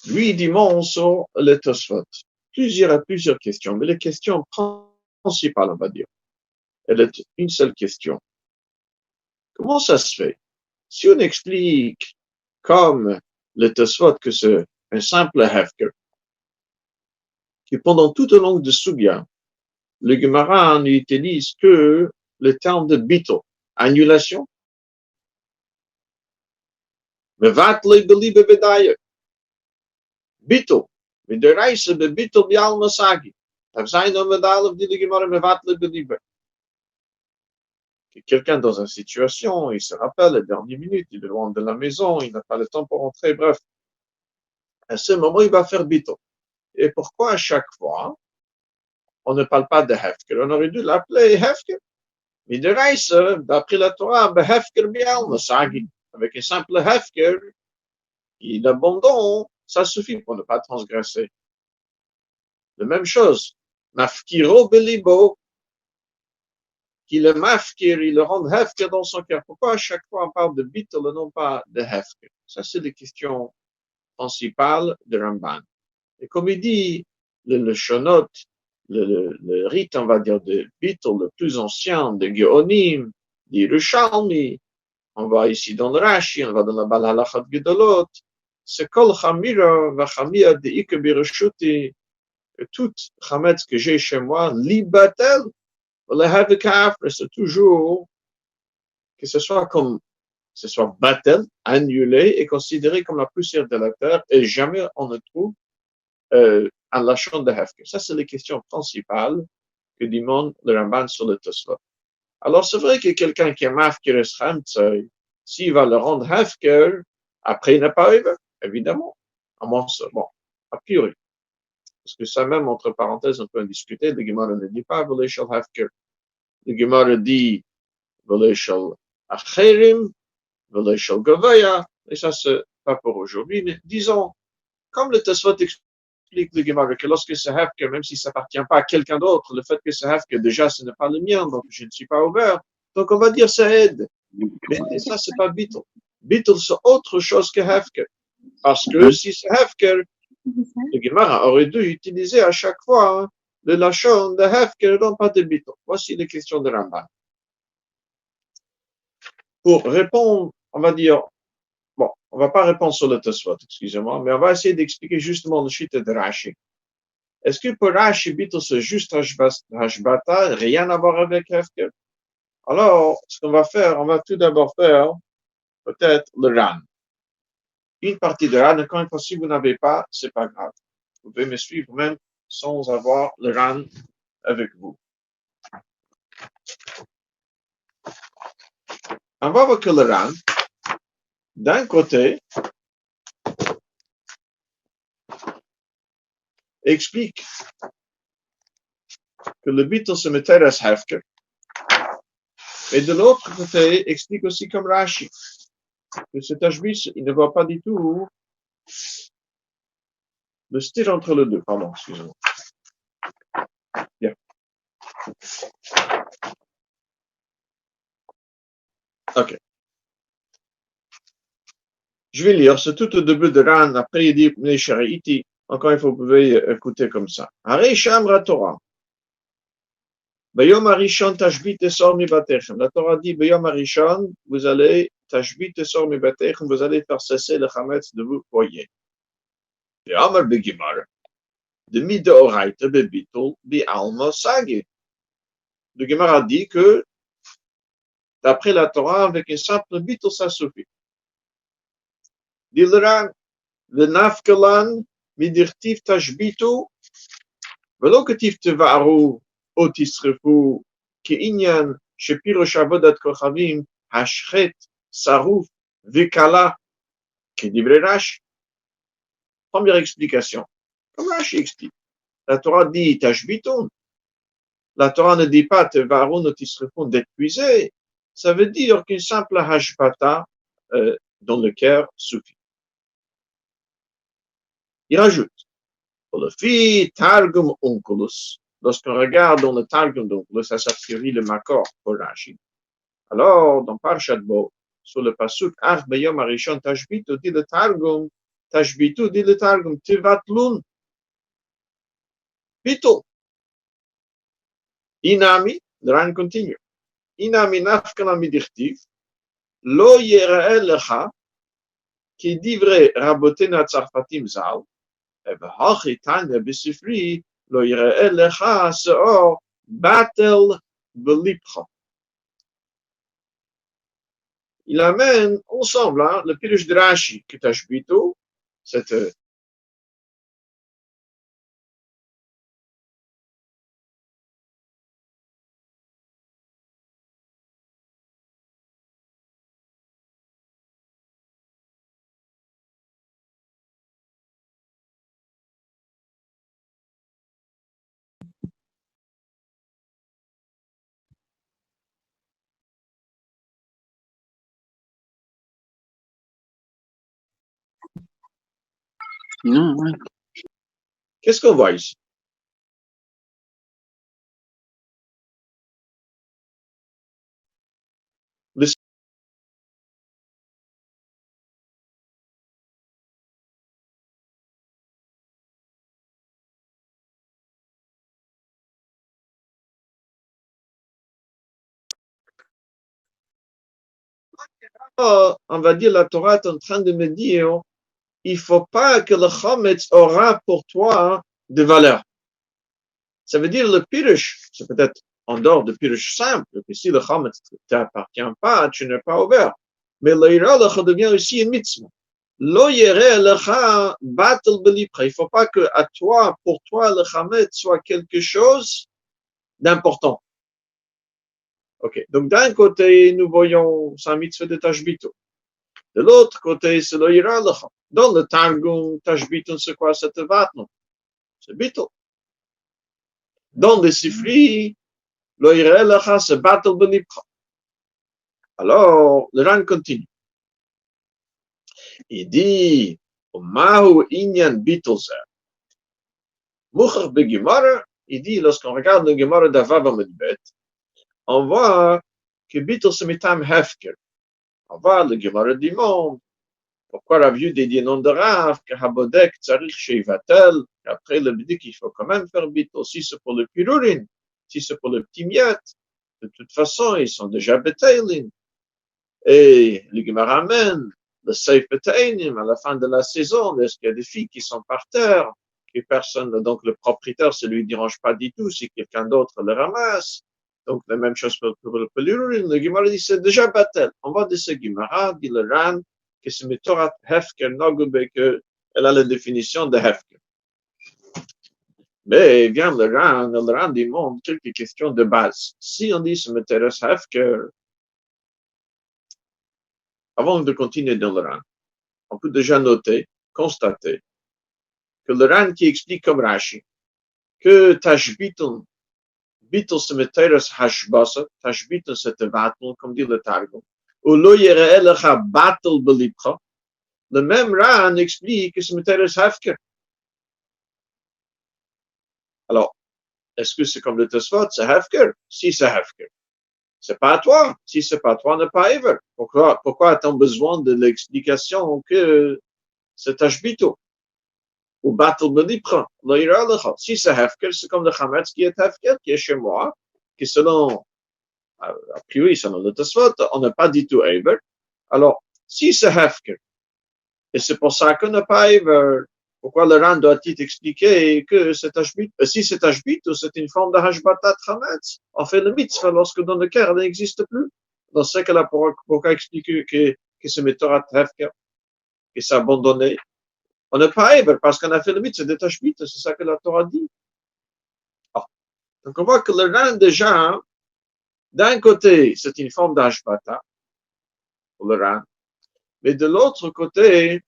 Lui, il dit mon sur le Tosfot. Plusieurs questions, mais les questions principales, on va dire. Elle est une seule question. Comment ça se fait? Si on explique comme le Tosfot que c'est un simple hefker, qui pendant toute la langue de Sugya, le Gemara n'utilise que le terme de bittul, annulation. Mevatle belibe bedaye. Bittul. Mideraise be bittul bial masagi. Have zijn dan medalef die de Gemara mevatle belibe. Quelqu'un dans une situation, il se rappelle, la dernière minute, il est loin de la maison, il n'a pas le temps pour rentrer, bref. À ce moment, il va faire bittul. Et pourquoi à chaque fois, on ne parle pas de hefker? On aurait dû l'appeler hefker. Mais de Reise, d'après la Torah, hefker bial masagi. Avec un simple hefker, l'abandon, ça suffit pour ne pas transgresser. La même chose, mafkiro belibo, qui le mafkir, il le rend hefker dans son cœur. Pourquoi à chaque fois on parle de bittul et non pas de hefker? Ça, c'est les questions principales de Ramban. Et comme il dit, le shonot, le rite, on va dire, de bittul le plus ancien, de Geonim, d'Yerushalmi, on va ici dans le Rashi, on va dans la Balhalachat Gedolot, c'est kol chamira vachamia de ike birashuti, tout chametz que j'ai chez moi, libatel, c'est toujours que ce soit comme, ce soit batel, annulé et considéré comme la poussière de la terre, et jamais on ne trouve à la chambre de Hefker. Ça, c'est les questions principales que demande le Ramban sur le Tosfot. Alors, c'est vrai que quelqu'un qui est mafkir es s'il va le rendre Hefker, après il n'est pas arrivé, évidemment. Bon, a priori. Parce que ça même, entre parenthèses, on peut en discuter. Le Gemara ne dit pas, V'lei shel Hefker. Le Gemara dit, V'lei shel Acherim, V'lei shel Gavaya. Et ça, c'est pas pour aujourd'hui, mais disons, comme le Tosfot explique le Gemara que lorsque c'est Hefker, même si ça appartient pas à quelqu'un d'autre, le fait que c'est Hefker, déjà, ce n'est pas le mien, donc je ne suis pas ouvert. Donc, on va dire ça aide. Mais ça, c'est pas bittul. Bittul, c'est autre chose que Hefker. Parce que si c'est Hefker, le Gemara aurait dû utiliser à chaque fois le lachon de Hefker et non pas de bittul. Voici les questions de Ramban. Pour répondre, on va dire, bon, on va pas répondre sur le Tosfot, excusez-moi, mais on va essayer d'expliquer justement le shita de Rashi. Est-ce que pour Rashi, bittul, c'est juste Hashbata, rien à voir avec Hefker? Alors, ce qu'on va faire, on va tout d'abord faire peut-être le Ran. Une partie de Ran, encore une fois, si vous n'avez pas, c'est pas grave. Vous pouvez me suivre même sans avoir le Ran avec vous. On va voir que le Ran, d'un côté, explique que le bittul se mettait à Hefker, et de l'autre côté, explique aussi comme Rashi, que cet Ashbis, il ne voit pas du tout le style entre les deux. Pardon, excusez-moi. Bien. Ok. Je vais lire, c'est tout au début de Ran, après il dit, Iti, encore une fois, vous pouvez écouter comme ça. Harei Shamra Torah. Bayom Arishon Tashbit Esor Mibatechem. La Torah dit, Bayom Arishon, vous allez, Tashbit Esor Mibatechem, vous allez faire cesser le Chametz de vos foyers. Et Amar Begimar, de Mide Oraita Bebitul, Bi Alma Sagi. Le Gemara dit que, d'après la Torah, avec un simple bitul, ça suffit. Dit le Ran, le Nafkalan, Midirtiv Tashbitu, ולא כתיב תבערו או תשרפו כעניין שפירוש עבודת כוכבים השחת, שרוף וכלה כדברי רש"י. Première explication. Comme Rashi explique. La Torah dit tashbitun. La Torah ne dit pas tevarun ou tisrefun d'épuiser. Ça veut dire qu'une simple hashbata dans le cœur suffit. Il rajoute. Pour le fi Targum Onkelos, lorsqu'on regarde dans le Targum d'Onkelos, ça s'appelle le Makor pour Rashi. Alors, dans Parshat Bo, sur le pasuk Ach Beyom Arishon Tashbit, dit le Targum, tashbitu, dit le Targum, tivatlun, bitul. Inami, le Ran continue. Inami nafkana midichtiv, lo yira'e lecha, qui divrait rabotena tzarfatim zal, והכי תניא בספרי לא יראה לך שאור בטל בליבך. Il amène ensemble le pirush de Rashi que Tashbitu, cette Non, ouais. Qu'est-ce qu'on voit ici? Le on va dire, la Torah est en train de me dire, il ne faut pas que le Chometz aura pour toi de valeur. Ça veut dire le pirush, c'est peut-être en dehors de pirush simple, que si le Chometz ne t'appartient pas, tu n'es pas ouvert. Mais le Ira devient aussi une mitzvah. Lo yere lecha batel belipra. Il ne faut pas que à toi, pour toi, le Chometz soit quelque chose d'important. Ok. Donc d'un côté, nous voyons sa mitzvah de Tashbitu. De l'autre côté, c'est le Ira lecha. Dans le Targum, Tashbitu, c'est quoi? C'est Tevatno. C'est Bitu. Dans le Sifri, lo yere lecha, c'est batel belipra. Alors, le Ran continue. Il dit, Mahu inyan bitulzer. Muchach beGemara, il dit, lorsqu'on regarde le Gemara d'Avav Amedbet, on voit que bitul se mitam hefker. On voit le Gemara du monde. Pourquoi Rav Yude dit non de Rav, que Habodek tzarich sheivatel, qu'après le bdik, il faut quand même faire bitul. Si c'est pour le pirurin, si c'est pour le petit miet, de toute façon, ils sont déjà betailin. Et le Gemara amène le Seif Betainim à la fin de la saison, est-ce qu'il y a des filles qui sont par terre, que personne, donc le propriétaire, ça lui dérange pas du tout si quelqu'un d'autre le ramasse. Donc la même chose pour le Pelurin. Le Gemara dit c'est déjà battel. On va de ce Gemara, dit le Ran, que c'est Metorat Hefker Nogube, qu'elle a la définition de Hefker. Mais vient le Ran demande quelques questions de base. Si on dit c'est Metorat Hefker, avant de continuer dans le Ran, on peut déjà noter, constater, que le Ran qui explique comme Rashi, que Tashbitul, Bitul se meteres hashbasa, Tashbitul se tevatul, comme dit le Targum, ou lo yere elecha batul belipcha, le même Ran explique que se meteres hafker. Alors, est-ce que c'est comme le Tosfot, c'est hafker? Si c'est hafker. C'est pas à toi. Si c'est pas à toi, n'est pas ever. Pourquoi a-t-on besoin de l'explication que c'est Tashbitul? Ou Batel Belipra, si c'est Hefker, c'est comme le Chametz qui est Hefker, qui est chez moi, qui selon, a priori, selon le Tosfot, on n'a pas dit tout Eber. Alors, si c'est Hefker, et c'est pour ça qu'on n'a pas Eber, pourquoi le Ran doit-il expliquer que c'est Hashbit? Si c'est Hashbit, c'est une forme de Hashbatat Chametz. On fait le mitzvah lorsque dans le cœur, elle n'existe plus. Dans ce cas-là, pourquoi expliquer que c'est Metorat Hefker, que c'est abandonné? On n'est pas Eber parce qu'on a fait le mitzvah de Tashbit, c'est ça que la Torah dit. Oh. Donc on voit que le Ran déjà, d'un côté, c'est une forme d'Ashbata, pour le Ran, mais de l'autre côté,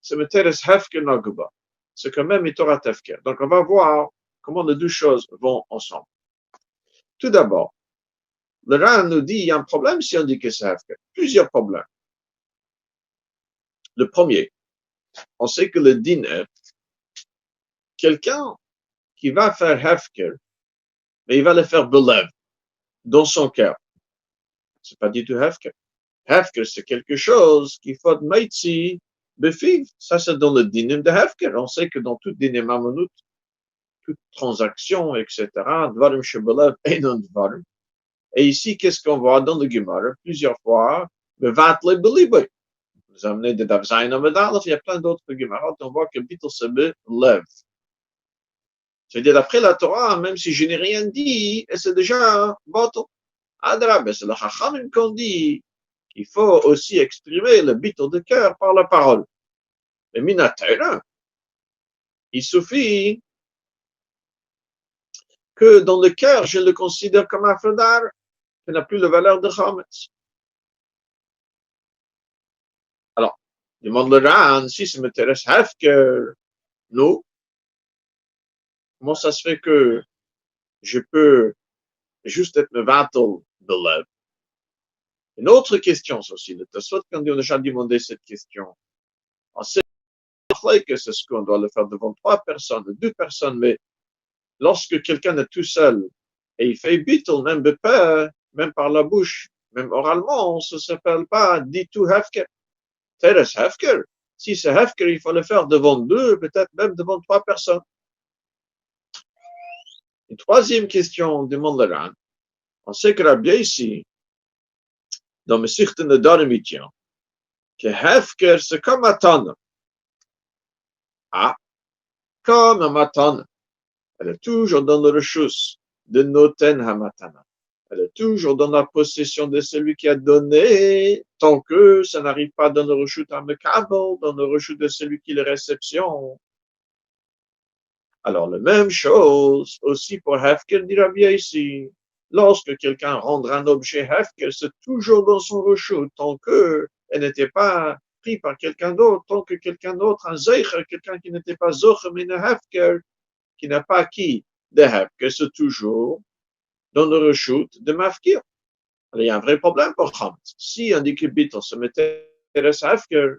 c'est Meteres Hefker Naguba. C'est quand même Torah Hefker. Donc on va voir comment les deux choses vont ensemble. Tout d'abord, le Ran nous dit il y a un problème si on dit que c'est Hefker. Plusieurs problèmes. Le premier, on sait que le din est quelqu'un qui va faire Hefker, mais il va le faire belev, dans son cœur. C'est pas du tout Hefker. Hefker, c'est quelque chose qu'il faut meitzi Befiv, ça c'est dans le dinim de Hefker. On sait que dans tout dinim mamonut, toute transaction, etc., dvarim shebelev einon dvarim. Et ici, qu'est-ce qu'on voit dans le Gemara plusieurs fois? Bevatle belibay. Vous amenez de Dav Zayin Amud Aleph, il y a plein d'autres Gemara, on voit que Bitul se lève. C'est-à-dire, d'après la Torah, même si je n'ai rien dit, et c'est déjà bateau. Adrab, c'est le Chachamim qu'on dit qu'il faut aussi exprimer le Bitul de cœur par la parole. Mais Minatayra, il suffit que dans le cœur, je le considère comme un fredar, qui n'a plus la valeur de Chametz. Alors, demande le Ran, si ça m'intéresse, Hefker, nous, comment ça se fait que je peux juste être mevatel de l'œuvre? Une autre question aussi, le Tosfot, quand on a déjà demandé cette question, on sait que c'est ce qu'on doit le faire devant 3 personnes, 2 personnes, mais lorsque quelqu'un est tout seul et il fait bittul, même de peur, même par la bouche, même oralement, ça ne s'appelle pas dit tout hefker. Teres hefker. Si c'est hefker, il faut le faire devant 2, peut-être même devant 3 personnes. Une troisième question, on demande le Ran. On sait que Rabbi ici, dans Mesichte Nedarim, il tient que hefker, c'est comme matana. Ah, comme un matana. Elle est toujours dans le reshus de Noten Hamatana. Elle est toujours dans la possession de celui qui a donné, tant que ça n'arrive pas dans le reshut Hamekabel, dans le reshut de celui qui le réception. Alors, la même chose aussi pour Hefker, dit Rabbi ici. Lorsque quelqu'un rendra un objet Hefker, c'est toujours dans son reshut, tant que elle n'était pas prise par quelqu'un d'autre, tant que quelqu'un d'autre, un Zeicher, quelqu'un qui n'était pas Zocher, mais un Hefker, qui n'a pas acquis de Hefker, c'est toujours dans le reshut de Mafkir. Alors, il y a un vrai problème pour Chametz. Si un Dikibit se m'intéresse à Hefker,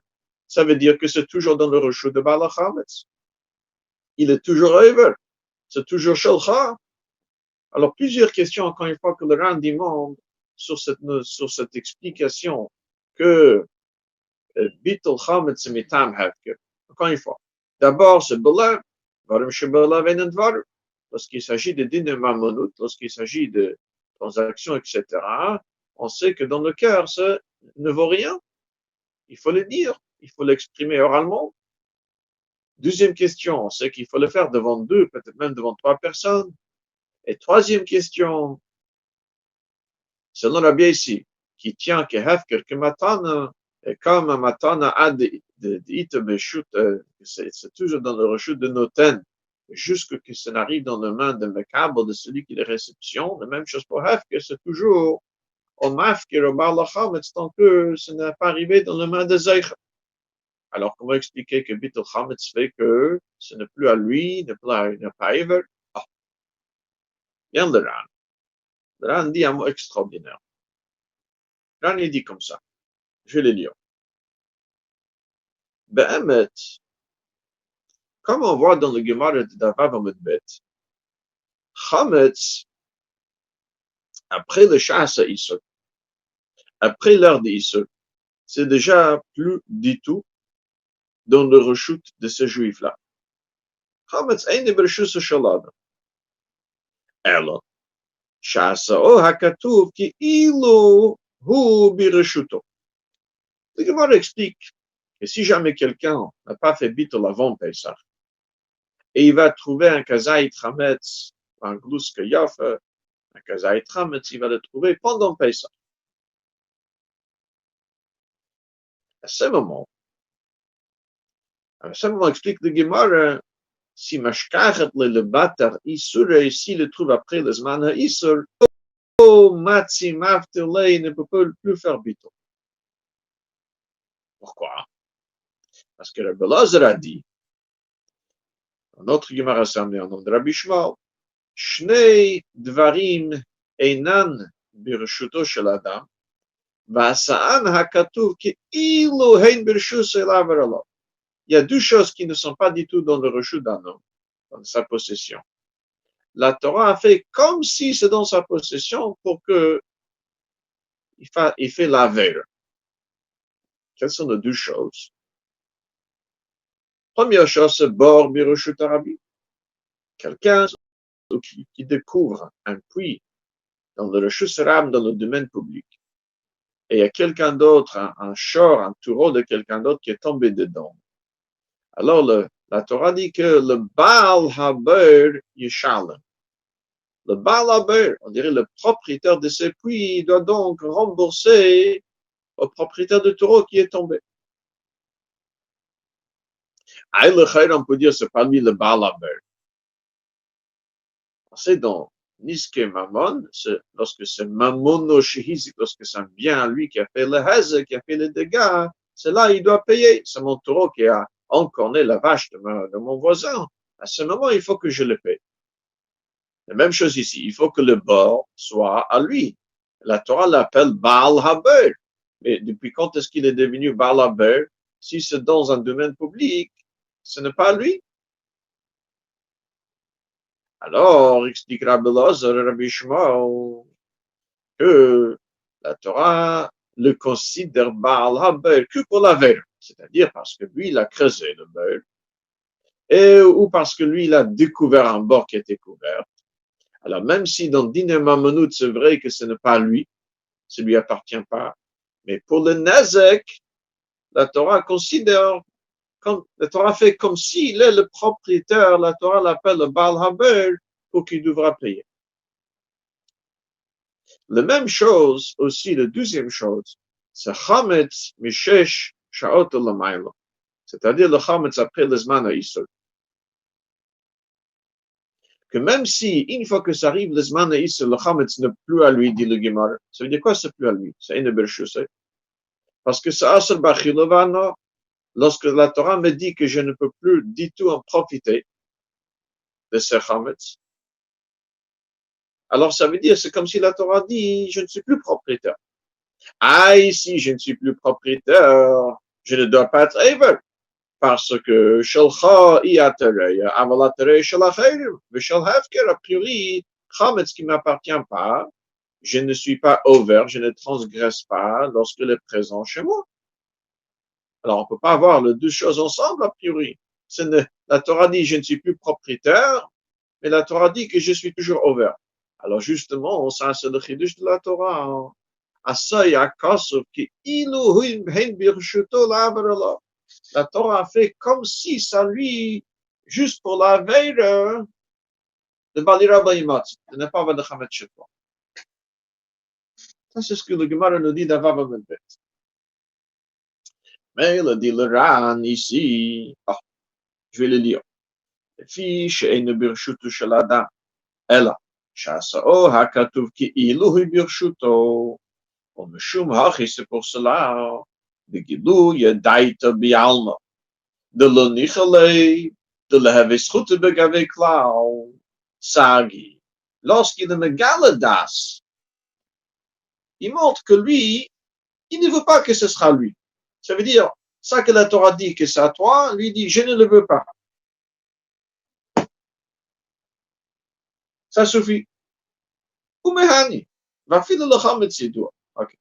ça veut dire que c'est toujours dans le reshut de Bala Chametz. Il est toujours over. C'est toujours Shelcha. Alors, plusieurs questions, encore une fois, que le Ran demande sur cette explication que Bittul Chametz mitam Hefker. Encore une fois. D'abord, c'est Bela, Varim Shebela Venedvar. Lorsqu'il s'agit de dîner mamonut, lorsqu'il s'agit de transactions, etc., on sait que dans le cœur, ça ne vaut rien. Il faut le dire, il faut l'exprimer oralement. Deuxième question, on sait qu'il faut le faire devant 2, peut-être même devant 3 personnes. Et troisième question, selon Rabbi ici, qui tient que Hefker, que Matana, et comme un Matana a c'est toujours dans le rechute de Noten, jusque que ça n'arrive dans les mains de Mekabel, de celui qui les réception. La même chose pour Hefker, c'est toujours au Mafker, au Barlachametz, tant que ce n'est pas arrivé dans les mains de Zeich. Alors, comment expliquer que Bittul Chametz fait que ce n'est plus à lui, n'est pas Ever? Ah, bien le Ran. Le Ran dit un mot extraordinaire. Le Ran, il dit comme ça. Je vais le lire. Be'emet, comme on voit dans le Gemara de Davav Amudbet, Chametz, après le Shasa Isur, après l'heure d'Isur, c'est déjà plus du tout dans le rechute de ce juif-là. Chametz ein bereshus shalada. Elo, Shasa o hakatuv ki ilu hu bireshuto. Le Gemara explique que si jamais quelqu'un n'a pas fait bittul avant Pesach, et il va trouver un kazaït chametz, un glouske yafa, un kazaït chametz, il va le trouver pendant Pesach. À ce moment, explique le Gemara, si mashkachet le batar isur, et s'il le trouve après le zman isur, oh, matzi maftelei ne peut plus faire bittul. Pourquoi? Parce que Rabbi Lazar a dit, un autre Gemara samedi en nom de Rabbi Shmuel, Shnei dvarim einan birshuto shel adam, v'asa'an hakatuv ki'ilu hein birshus elav v'ralav. Il y a 2 choses qui ne sont pas du tout dans le reshut d'un homme, dans sa possession. La Torah a fait comme si c'est dans sa possession pour que il fait la veille. Quelles sont les 2 choses? Première chose, c'est bord Biroshut Arabi. Quelqu'un qui découvre un puits dans le Reshus Ram, dans le domaine public. Et il y a quelqu'un d'autre, un shor, un taureau de quelqu'un d'autre qui est tombé dedans. Alors, la Torah dit que le Baal Haber Yishalem. Le Baal Haber, on dirait le propriétaire de ce puits, il doit donc rembourser au propriétaire du taureau qui est tombé. On peut dire c'est pas lui le Baal Haber. C'est dans Niske Mammon, lorsque c'est Mammono Shehizik, lorsque c'est un bien à lui qui a fait le haz, qui a fait les dégâts, c'est là il doit payer. C'est mon taureau qui a encorné la vache de mon voisin. À ce moment, il faut que je le paye. La même chose ici, il faut que le bord soit à lui. La Torah l'appelle Baal Haber. Mais depuis quand est-ce qu'il est devenu Baal Haber? Si c'est dans un domaine public, ce n'est pas lui. Alors, explique Rabbi Lazar, Rabbi Shmuel, que la Torah le considère Baal Haber que pour la veille, c'est-à-dire parce que lui, il a creusé le beurre, ou parce que lui, il a découvert un bord qui était couvert. Alors, même si dans Dine Mamonout, c'est vrai que ce n'est pas lui, ça ne lui appartient pas, mais pour le Nazek, la Torah considère, la Torah fait comme s'il est le propriétaire, la Torah l'appelle le Baal Haber pour qu'il devra payer. La même chose aussi, la deuxième chose, c'est Chametz Mishesh Shaot Lamayla, c'est-à-dire le Chametz après le Zman Ha'Isur. Que même si, une fois que ça arrive, le Zman Ha'Isur, le Chametz n'est plus à lui, dit le Gemara. Ça veut dire quoi, c'est plus à lui? C'est une berchuse. Parce que c'est Asr Bachilovana, lorsque la Torah me dit que je ne peux plus du tout en profiter de ce Chametz. Alors ça veut dire, c'est comme si la Torah dit, je ne suis plus propriétaire. Ah, ici, je ne suis plus propriétaire, je ne dois pas être Ever. Parce que Shalcha Iaterei, Avalaterei Shalacherim, Vishal Hefker, a priori, Chametz qui ne m'appartient pas, je ne suis pas over, je ne transgresse pas lorsque il est présent chez moi. Alors, on ne peut pas avoir les deux choses ensemble, a priori. La Torah dit, je ne suis plus propriétaire, mais la Torah dit que je suis toujours over. Alors, justement, ça, c'est le chidush de la Torah. La Torah fait comme si ça lui, juste pour la veille, de Balira Baïmat, de ne pas avoir de Chametz chez toi. Ça, c'est ce que le Gemara nous dit d'Avav Medbet. Mais il dit le Ran ici, je vais le lire. לפי שאין ברשותו של אדם, אלא שעשאו הכתוב כאילו היא ברשותו, ומשום הכי c'est pour cela, בגילוי דייתא בעלמא, דלא ניחלי, דלא הווה זכות בגבי כלל, סagi. Lorsqu'il est mégale das, il montre que lui, il ne veut pas que ce sera lui. Ça veut dire, ça que la Torah dit que c'est à toi, lui dit, je ne le veux pas. Ça suffit. Umehani. Va filer le chametz yidua. Ok.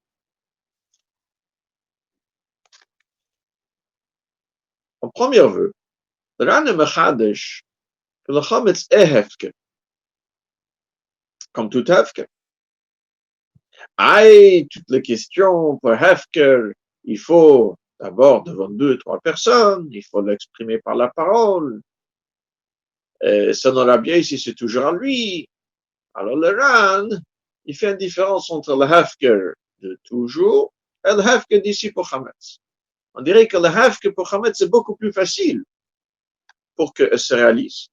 En premier vœu, le Ran est mechadesh que le chametz est hefke. Comme tout hefke. Aïe, toutes les questions pour hefker, il faut d'abord devant 2 ou 3 personnes, il faut l'exprimer par la parole. Ça n'aura bien ici, c'est toujours à lui. Alors le Ran, il fait une différence entre le hefker de toujours et le hefker d'ici pour chametz. On dirait que le hefker pour chametz c'est beaucoup plus facile pour qu'elle se réalise.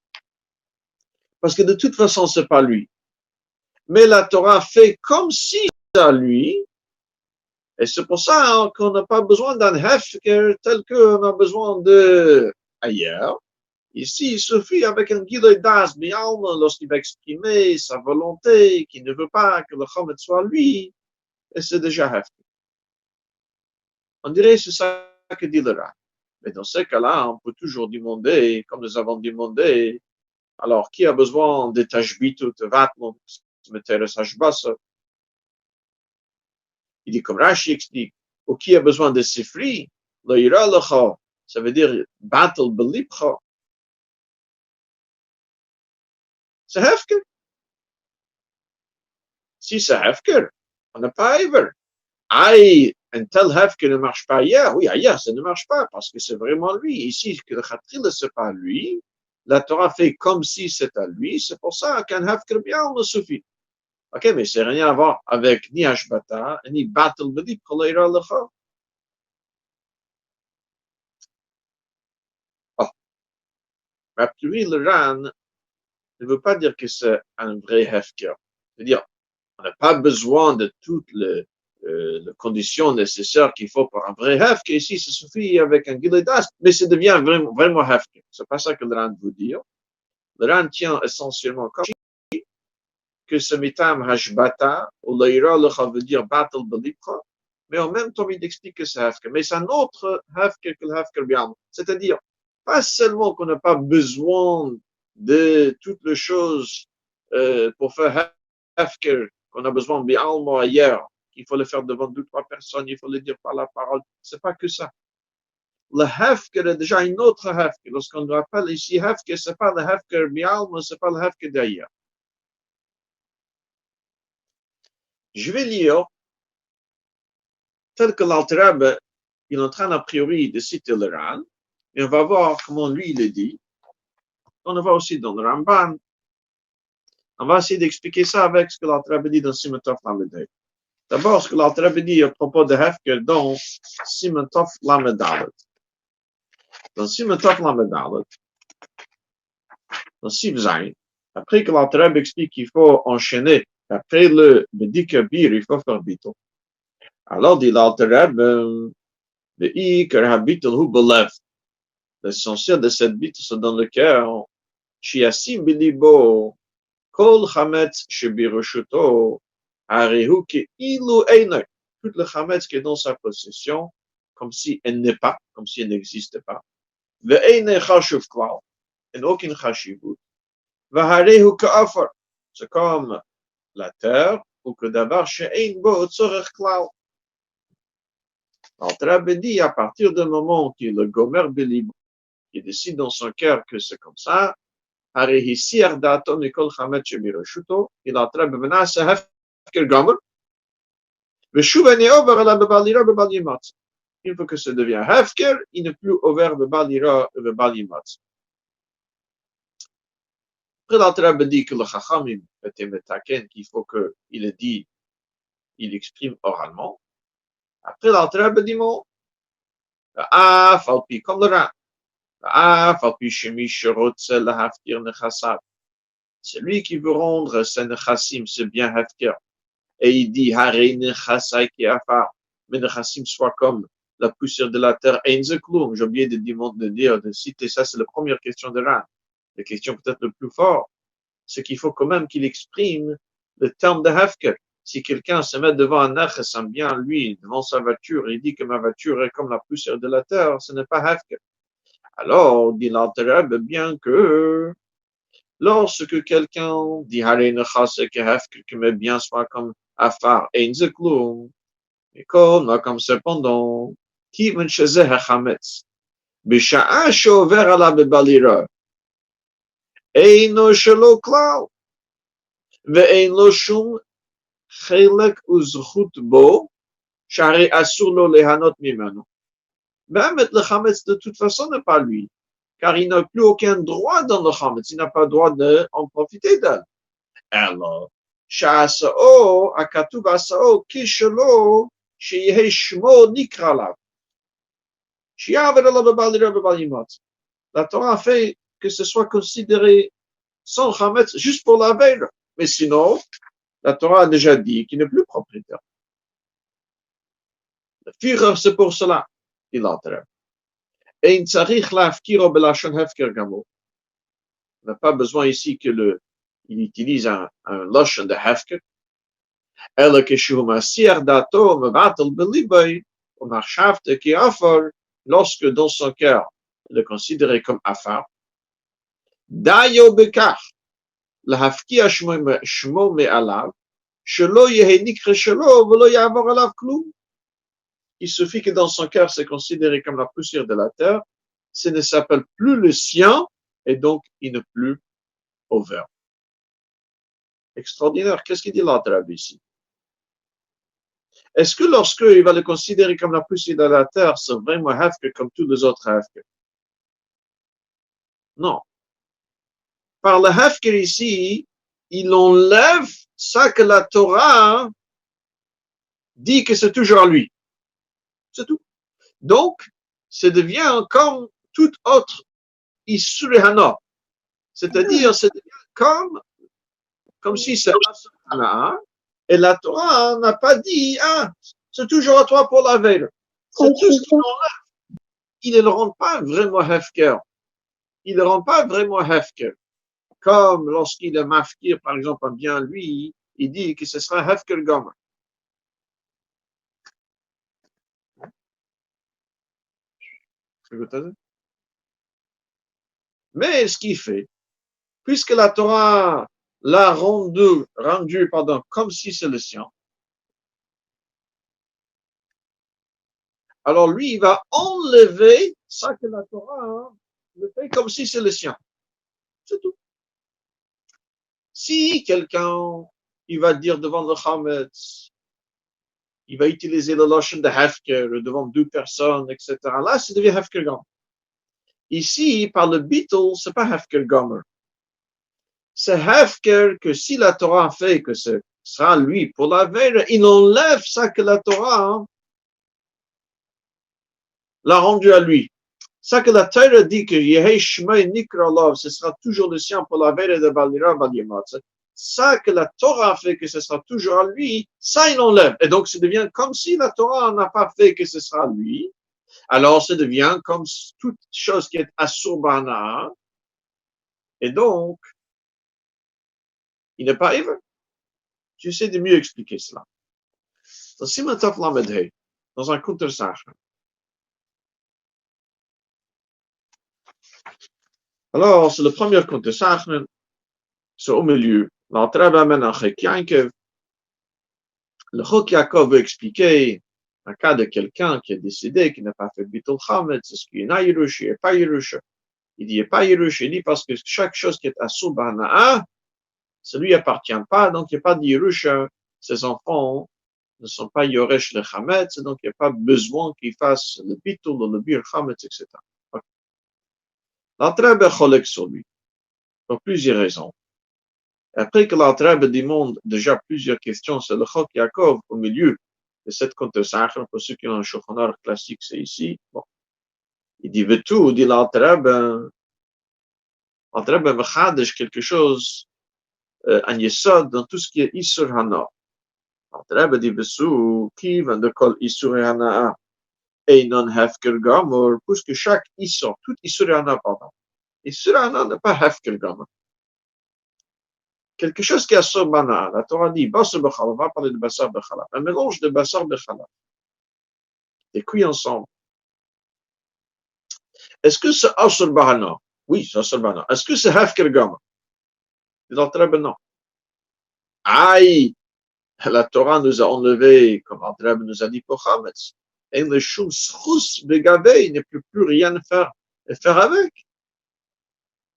Parce que de toute façon, c'est pas lui. Mais la Torah fait comme si c'est à lui. Et c'est pour ça qu'on n'a pas besoin d'un hefker tel qu'on a besoin de ailleurs. Ici, il suffit avec un guide d'as bialma lorsqu'il va exprimer sa volonté, qu'il ne veut pas que le chametz soit lui, et c'est déjà hefker. On dirait que c'est ça que dit le Ran. Mais dans ce cas-là, on peut toujours demander, comme nous avons demandé, alors qui a besoin de tashbitout, vatmon, meteres hashbasa? Il dit comme Rashi explique, ou qui a besoin de sifri, lo ira lecha, ça veut dire battle belipcha. C'est hefker. Si c'est hefker, on n'a pas ever. Aïe, un tel hefker ne marche pas ailleurs. Oui, ailleurs, ça ne marche pas parce que c'est vraiment lui. Ici, que le chatril, c'est pas lui. La Torah fait comme si c'était à lui. C'est pour ça qu'un hefker bien, on ne suffit. Ok, mais c'est rien à voir avec ni Ashbata, ni battle belip, koleira lecha. Oh, mais puis le Ran ne veut pas dire que c'est un vrai hefker. C'est-à-dire, on n'a pas besoin de toutes les conditions nécessaires qu'il faut pour un vrai hefker. Ici, ça suffit avec un guiledas, mais ça devient vraiment, vraiment hefker. C'est pas ça que le Ran veut dire. Le Ran tient essentiellement comme que ce mitam hashbata, ou l'aira lecha veut dire battle belipcha, mais en même temps, il explique que c'est hefker. Mais c'est un autre hefker que le hefker biam. C'est-à-dire, pas seulement qu'on n'a pas besoin de toutes les choses pour faire hefker, qu'on a besoin de bialmo ailleurs, qu'il faut le faire devant deux, trois personnes, il faut le dire par la parole. C'est pas que ça. Le hefker est déjà une autre hefker. Lorsqu'on nous appelle ici hefker, c'est pas le hefker bialmo, c'est pas le hefker d'ailleurs. Je vais lire tel que l'Alter il est en train a priori de citer le Ran, et on va voir comment lui il le dit. On va aussi dans le Ramban. On va essayer d'expliquer ça avec ce que l'Alter dit dans Siman Tov Lamed. D'abord, ce que l'Alter dit à propos de Hefker dans Siman Tov Lamed. Dans Siman Tov Lamed, dans Siv Zayin, après que l'Alter explique qu'il faut enchaîner, après le Bedikabir, il faut faire Bito. Alors dit l'Alter l'essentiel de cette bite, c'est dans le cœur. Shiasim bilibo, kol chametz shebirushuto, arehu ki ilu einay. Tout le chametz qui est dans sa possession, comme si elle n'est pas, comme si elle n'existe pas. Ve'einay chashuv klal, en aucune chashivut. Ve'arehu ka'afar, c'est comme la terre, ou que d'abord she'ein bo tzorech klal. L'Alter dit, à partir du moment qu'il le gomer bilibo, qui décide dans son cœur que c'est comme ça, il a une fois que ça devient hefker, il n'est plus ouvert bebalira et bebalimatz. Après l'Alter dit que le chachamim était metaken, qu'il faut qu'il le dit, il exprime oralement. Après l'Alter dit mon, falpi comme le ran. Celui qui veut rendre ses nechassim, c'est bien hefker. Et il dit, harei nechasai ki afar. Mais nechassim soit comme la poussière de la terre. Einzeklum. J'ai oublié de citer ça, c'est la première question de Ran. La question peut-être le plus fort, c'est qu'il faut quand même qu'il exprime le terme de hefker. Si quelqu'un se met devant un nechas, un bien lui, devant sa voiture, il dit que ma voiture est comme la poussière de la terre, ce n'est pas hefker. Alors, dit l'Alter, bien que lorsque quelqu'un dit harei nechasai ki hefker, que mes biens soient comme afar, einzeklum, et comme cependant, kiven shezeh hachametz, בשעה שעובר עליו בבלירה, אינו שלו כלל, ואין לו שום חלק וזכות בו, שהרי אסור לו ליהנות ממנו. באמת לחמץ de toute façon n'est pas lui, car il n'a plus aucun droit dans le chametz, il n'a pas le droit d'en profiter d'elle. Alors, שהעשאו, הכתוב עשאו, כשלו, שיהיה שמו נקרא לה. La Torah fait que ce soit considéré sans chametz juste pour la veille. Mais sinon, la Torah a déjà dit qu'il n'est plus propriétaire. Le Führer, c'est pour cela, dit l'Alter. Et on n'a pas besoin ici qu'il utilise un lotion de hefker. אלא כשהוא מסיח דעתו מבטל בליבו ומחשבת כעפר, lorsque dans son cœur, il est considéré comme afar, דיו בכך, להפקיע שמו מעליו, שלא יהיה נקרא שלו ולא יעבור עליו כלום. Il suffit que dans son cœur, c'est considéré comme la poussière de la terre, ce ne s'appelle plus le sien, et donc il n'est plus over. Extraordinaire. Qu'est-ce qu'il dit l'Alter ici? Est-ce que lorsqu'il va le considérer comme la poussière de la terre, c'est vraiment Hefker comme tous les autres Hefker? Non. Par le Hefker ici, il enlève ça que la Torah dit que c'est toujours à lui. C'est tout. Donc, ça devient comme tout autre Isurehana. C'est-à-dire, ça devient comme si c'est Asana, et la Torah n'a pas dit, c'est toujours à toi pour la veille. C'est tout ce qu'il enlève. Il ne le rend pas vraiment Hefker. Il ne le rend pas vraiment Hefker. Comme lorsqu'il est mafkir, par exemple, bien lui, il dit que ce sera Hefker Gomer. Mais ce qu'il fait, puisque la Torah l'a rendu, comme si c'est le sien, alors lui, il va enlever ça que la Torah le fait comme si c'est le sien. C'est tout. Si quelqu'un, il va dire devant le Chametz, il va utiliser le lotion de Hefker devant deux personnes, etc. Là, ça devient Hefker Gomer. Ici, par le Beetle, c'est pas Hefker Gomer. C'est Hefker que si la Torah fait que ce sera lui pour la veille, il enlève ça que la Torah l'a rendu à lui. Ça que la Torah dit que Yehei Shmei Nikra Lov, ce sera toujours le sien pour la veille de Balira Balyamot. Ça que la Torah fait que ce sera toujours à lui, ça il enlève. Et donc ça devient comme si la Torah n'a pas fait que ce sera lui. Alors ça devient comme toute chose qui est Asurbana. Et donc, il n'est pas Ever. J'essaie de mieux expliquer cela. Dans Simatov Lamedhei, dans un Kuntersach. Alors, c'est le premier Kuntersach, c'est au milieu. L'Alter amène un Chek Yankev. Le Chok Yaakov veut expliquer un cas de quelqu'un qui a décidé qu'il n'a pas fait Bitul Chametz, est-ce qu'il y a Yerush, il n'y a pas Yerush. Il dit, il n'y a pas Yerush, il dit parce que chaque chose qui est Asur Bana'a, ça lui appartient pas, donc il n'y a pas de Yerush. Ses enfants ne sont pas Yoresh le Chametz, donc il n'y a pas besoin qu'ils fassent le Bitul, le Bir Chametz, etc. L'Alter Cholek sur lui, pour plusieurs raisons. Après que l'Alter demande déjà plusieurs questions sur le Chok Yaakov au milieu de cette Kuntersach, pour ceux qui ont un Shulchan Aruch classique, c'est ici. Bon. Il dit tout, dit l'Alter Mechadesh quelque chose, un Yesod dans tout ce qui est Isur Hana. L'Alter dit Vetou, qui vient de kol Isur Hana, Einon Hefker Gomer, puisque chaque Isur, tout Isur Hana, pardon. Isur Hana n'est pas Hefker Gomer. Quelque chose qui est Asur Bana. La Torah dit, Basar Bechala, on va parler de Basar Bechala. Un mélange de Basar Bechala. Des cuits ensemble. Est-ce que c'est Asur Bana? Oui, c'est Asur Bana. Est-ce que c'est Hefker Gomer? Non. Aïe! La Torah nous a enlevé, comme Alter nous a dit pour Chametz. Et le Shum Schus Begavei, il ne peut plus rien faire avec.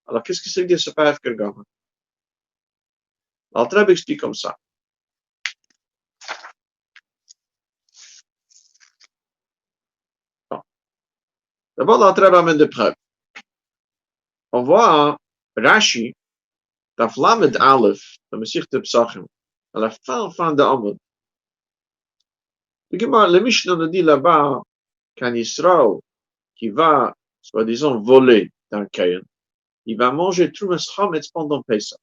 Alors, qu'est-ce que c'est que c'est pas Hefker Gomer? L'Alter explique comme ça. Bon. D'abord, l'Alter amène des preuves. On voit Rashi, Daf Lamed Aleph, dans Masechet Pesachim, à la fin de Amud. Le Mishnah nous dit là-bas qu'un Israël qui va, soi-disant, voler d'un Kayan, il va manger Trumas Chametz pendant Pesach.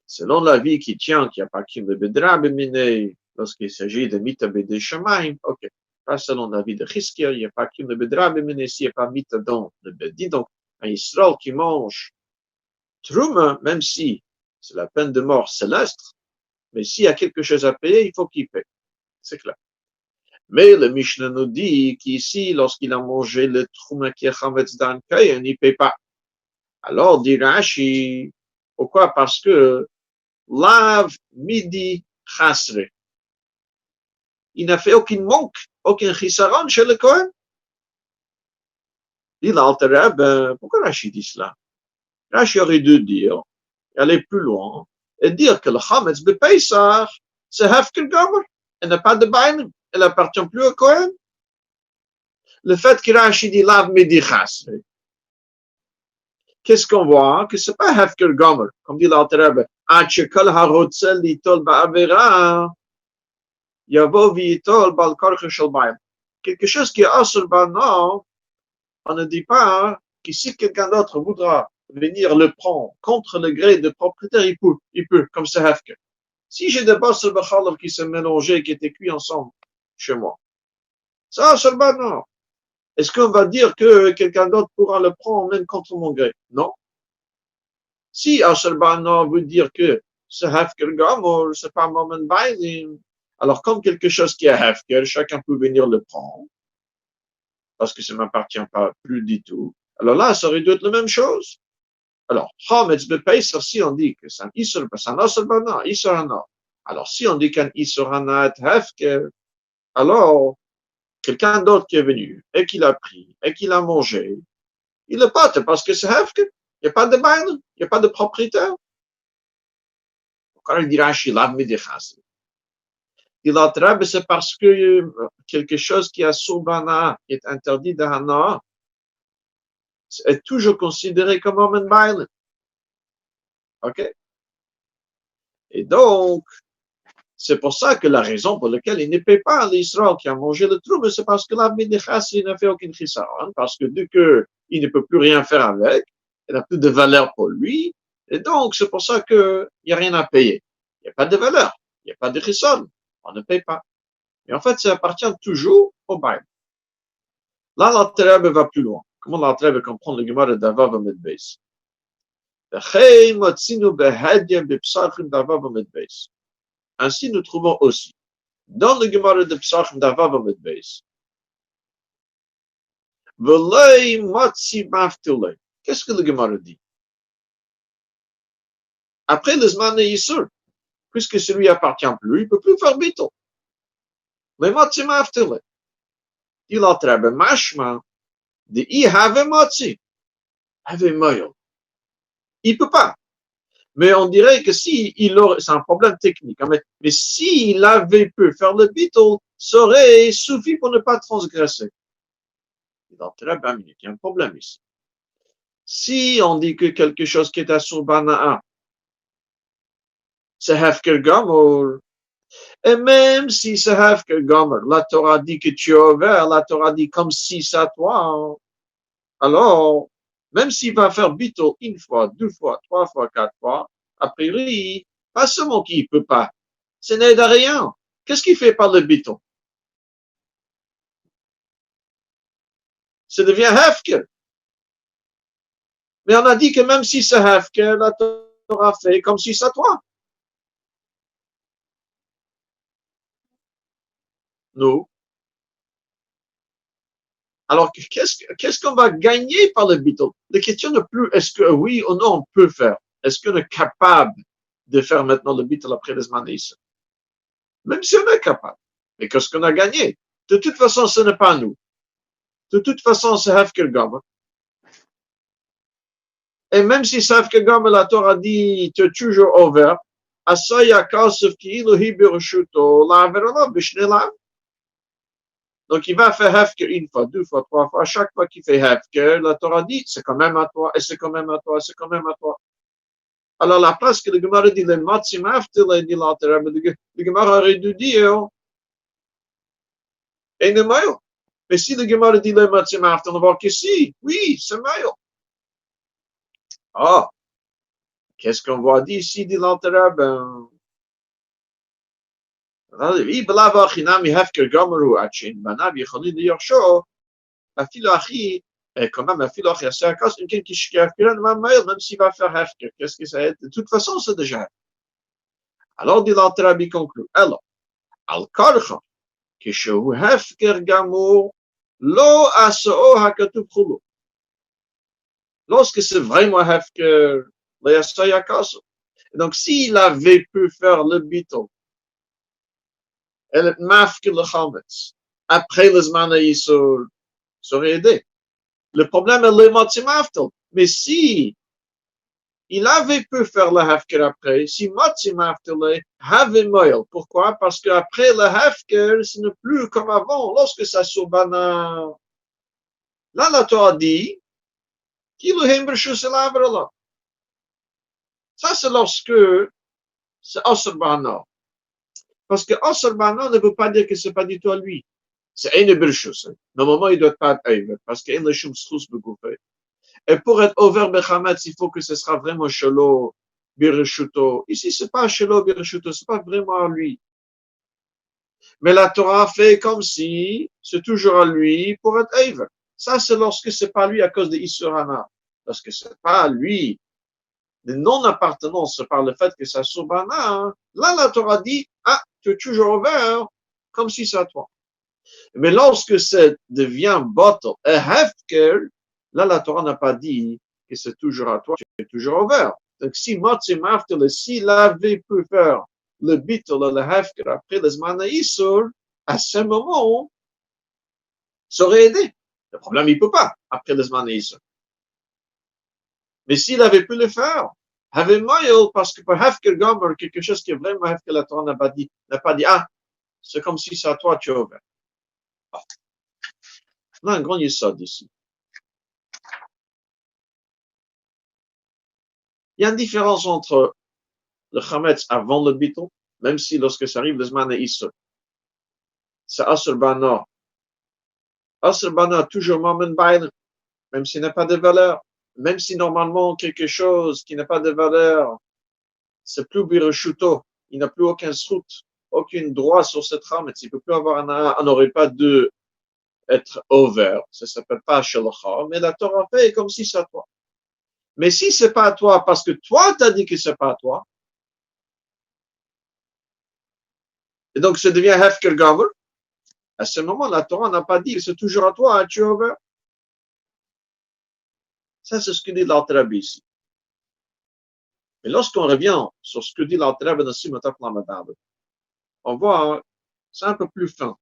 Selon la vie qui tient, qu'il n'y a pas Kim de Bedra Bemine, lorsqu'il s'agit de Mita Bede Shamaim, ok. Pas selon la vie de Chizkia, il n'y a pas Kim de Bedra Bemine, s'il n'y a pas Mita dans le Bedi. Donc, un Israël qui mange Truma, même si c'est la peine de mort céleste, mais s'il y a quelque chose à payer, il faut qu'il paye. C'est clair. Mais le Mishnah nous dit qu'ici, lorsqu'il a mangé le Truma qui est Chametz Dan Kayan, il ne paye pas. Alors, dit Rashi, pourquoi? Parce que Lav Midi Chasre. Il n'a fait aucun manque, aucun chisaron chez le Kohen. Dit l'Alter Rebbe, pourquoi Rashi dit cela? Rashi aurait dû dire, aller plus loin, et dire que le Chametz de Pesach, c'est Hefker Gomer. Elle n'a pas de Bainim. Elle appartient plus au Kohen. Le fait que Rashi dit Lav Medichas, qu'est-ce qu'on voit? Que c'est pas Hefker Gomer, comme dit l'Alter Rebbe. Achekol harotzel litol ba'avera, yavo v'yitol bal korche shel bayim. Quelque chose qui est asur bana, on ne dit pas que si quelqu'un d'autre voudra venir le prendre contre le gré de propriétaire, il peut, comme c'est Hefker. Si j'ai des basur b'chalav qui se mélangeaient, qui étaient cuits ensemble chez moi, ça asur bana. Est-ce qu'on va dire que quelqu'un d'autre pourra le prendre même contre mon gré? Non. Si asur bana veut dire que c'est Hefker Gamor, c'est pas Moment Bailim, alors comme quelque chose qui est Hefker, chacun peut venir le prendre, parce que ça ne m'appartient pas plus du tout. Alors là, ça aurait dû être la même chose. Alors, Chametz Bepesach, si on dit que c'est un Isur, c'est un Asur Bana, Isur Hana. Alors, si on dit qu'un Isur Hana est Hefker, alors, quelqu'un d'autre qui est venu, et qui l'a pris, et qui l'a mangé, il le pâte parce que c'est Hefker. Il n'y a pas de bail, il n'y a pas de propriétaire. Pourquoi il dira Shilav Medichas? Il attrape, c'est parce que quelque chose qui est Soubana, qui est interdit de Hana, est toujours considéré comme un bail. OK? Et donc, c'est pour ça que la raison pour laquelle il ne paie pas l'Israël qui a mangé le trou, c'est parce que la Medichas, il n'a fait aucune chisaron, parce que dès qu'il ne peut plus rien faire avec, il n'a plus de valeur pour lui, et donc c'est pour ça qu'il n'y a rien à payer. Il n'y a pas de valeur, il n'y a pas de chisaron, on ne paye pas. Mais en fait, ça appartient toujours au bail. Là, l'Alter Rebbe va plus loin. Comment l'Alter Rebbe comprend le Gemara d'Avav Amedbeis? Ainsi, nous trouvons aussi dans le Gemara de Psachim d'Avav Amedbeis. Qu'est-ce que le Gemara dit? Après le Zman Yisur, puisque celui appartient plus, il ne peut plus faire bito. Mais Matzi Maftile. Il a trebe mashma de I have Matzi. Have Moyo. Il ne peut pas. Mais on dirait que si il aurait, c'est un problème technique, hein, mais s'il avait pu faire le bito, ça aurait suffi pour ne pas transgresser. Il a trebe minute. Il y a un problème ici. Si on dit que quelque chose qui est à Surbana'a, c'est Hefker Gamor, et même si c'est Hefker Gamor, la Torah dit que tu es ouvert, la Torah dit comme si c'est à toi, alors, même s'il va faire bito une fois, deux fois, trois fois, quatre fois, a priori, pas seulement qu'il ne peut pas, ce n'est de rien. Qu'est-ce qu'il fait par le bito? Ça devient Hefker. Mais on a dit que même si c'est Hefker, la Torah fait comme si c'est à toi. Nous. Alors, qu'est-ce qu'on va gagner par le bito? La question n'est plus est-ce que oui ou non on peut faire. Est-ce qu'on est capable de faire maintenant le bito après les manis? Même si on est capable. Mais qu'est-ce qu'on a gagné? De toute façon, ce n'est pas nous. De toute façon, c'est Hefker Gamma. Et même si c'est Hefker Gamma, la Torah dit, tu es toujours ouvert, Asaya Kasef Ki'ilu Hi Birushuto, La'averana B'Shnei. Donc, il va faire Hefker une fois, deux fois, trois fois. À chaque fois qu'il fait Hefker, la Torah dit, c'est quand même à toi, et c'est quand même à toi, c'est quand même à toi. Alors, la place que le Gemara dit, le Matsim After, dit l'Alter Rebbe, le Gemara aurait dû dire, et ne maillot. Mais si le Gemara dit le Matsim After, on va voir que si, oui, c'est maillot. Ah, qu'est-ce qu'on voit dire ici, dit l'Alter Rebbe? אפילו אחי, quand même, אפילו אחי עשה הכוס, אם כן כשכאפילן מהר, même s'il va faire hefker, qu'est-ce que ça est? De toute façon, c'est déjà. Alors, dit l'Alter Rebbe conclut, alors, al karcha, כשהוא hefker גמור, לא עשאו הכתוב חולו. Lorsque c'est vraiment hefker, לא יעשה הכוס. Donc, s'il avait pu faire le bito, elle mafke le chametz, après le zman yisur, ça aurait aidé. Le problème est le motimaftel. Mais si il avait pu faire le hefker après, si motimaftel avait moyen. Pourquoi? Parce qu'après le hefker, ce n'est plus comme avant, lorsque ça soubana. Là, la Torah dit, qu'il là. Ça, c'est lorsque c'est Osrbana. Parce que Osrbana ne veut pas dire que c'est pas du tout à lui. C'est une birchus. Normalement, il doit pas être Eiver, parce qu'il y a une chum schus begoufé. Et pour être over bechametz, il faut que ce sera vraiment shelo birchuto. Ici, c'est pas shelo birchuto, c'est pas vraiment à lui. Mais la Torah fait comme si c'est toujours à lui pour être Eiver. Ça, c'est lorsque c'est pas lui à cause de Isurana. Parce que c'est pas à lui. De non-appartenance par le fait que ça soubana, là, la Torah dit, ah, tu es toujours ouvert, comme si c'est à toi. Mais lorsque ça devient bottle, a hefker, là, la Torah n'a pas dit que c'est toujours à toi, tu es toujours ouvert. Donc, si Motzim After, s'il avait pu faire le bittel, le hefker, après les manaïsur, à ce moment, ça aurait aidé. Le problème, il peut pas, après les manaïsur. Mais s'il avait pu le faire, avait moyen, parce que pour Hefker Gomer, quelque chose qui est vraiment Hefker, la Torah n'a pas dit, ah, c'est comme si c'est à toi, tu es ouvert. On a un grand yesod ici. Il y a une différence entre le Chametz avant le biton, même si lorsque ça arrive, le Zman est Issa. C'est Asr Bana. Asr Bana, toujours Mamen Bain, même s'il n'a pas de valeur. Même si normalement quelque chose qui n'a pas de valeur, c'est plus Birushuto, il n'a plus aucun srout, aucun droit sur cette Chametz, il ne peut plus avoir on n'aurait pas de être over, ça s'appelle pas Shalacha, mais la Torah fait comme si c'est à toi. Mais si c'est pas à toi, parce que toi t'as dit que c'est pas à toi, et donc ça devient Hefker Gomer, à ce moment, la Torah n'a pas dit que c'est toujours à toi, hein, tu es over. Ça, c'est ce que dit l'Alter ici. Mais lorsqu'on revient sur ce que dit l'Alter dans Simataf Lamadab, on voit, c'est un peu plus fin.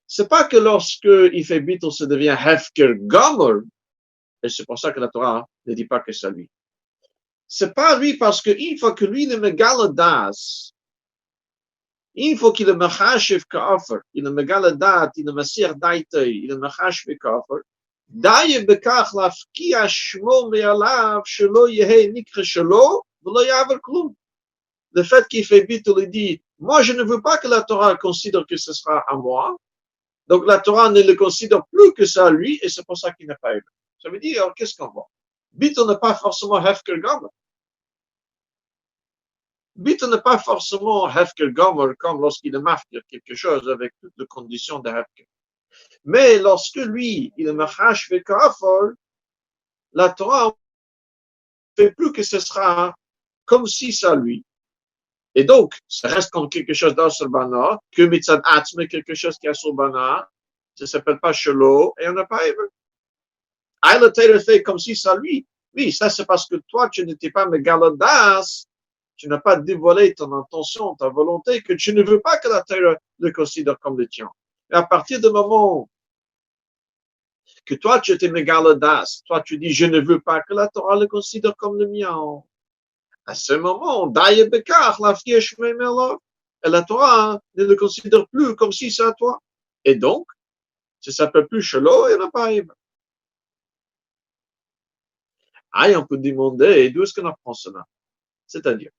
C'est pas que lorsque il fait bittul, ça devient Hefker Gomer, et c'est pour ça que la Torah ne dit pas que c'est lui. C'est pas lui parce qu'une fois que lui, il est Megala Das, une fois qu'il est Mechashiv Ka'afar, il est Megala Dat, il est Masir Daitei, il est Mechashiv Ka'afar, Daye Bekach Lafkia Shmo Me'alav, Shelo Yehe Nikre Shelo, V'lo Yaver Klum. Le fait qu'il fait bittul, il dit, moi je ne veux pas que la Torah considère que ce sera à moi, donc la Torah ne le considère plus que ça à lui, et c'est pour ça qu'il n'a pas eu. Ça veut dire, alors, qu'est-ce qu'on voit? Bittul n'est pas forcément Hefker Gomer. Bittul n'est pas forcément Hefker Gomer comme lorsqu'il est mafkir quelque chose avec toutes les conditions de Hefker. Mais lorsque lui, il est machash vekafol, la Torah ne fait plus que ce sera comme si ça lui. Et donc, ça reste comme quelque chose d'Asurbana, que mitzad atzme, quelque chose qui est Asurbana, ça s'appelle pas Shelo, et on n'a pas Ever. Ah, le Torah fait comme si ça lui. Oui, ça c'est parce que toi, tu n'étais pas Megalodas, tu n'as pas dévoilé ton intention, ta volonté, que tu ne veux pas que la Torah le considère comme le tien. Et à partir du moment que toi, tu étais Megalodas, toi, tu dis, je ne veux pas que la Torah le considère comme le mien. À ce moment, Daye Bekach, la fièche et la Torah ne le considère plus comme si c'est à toi. Et donc, ça s'appelle plus Shelo et la Païb. Ah, on peut demander, d'où est-ce qu'on apprend cela? C'est-à-dire,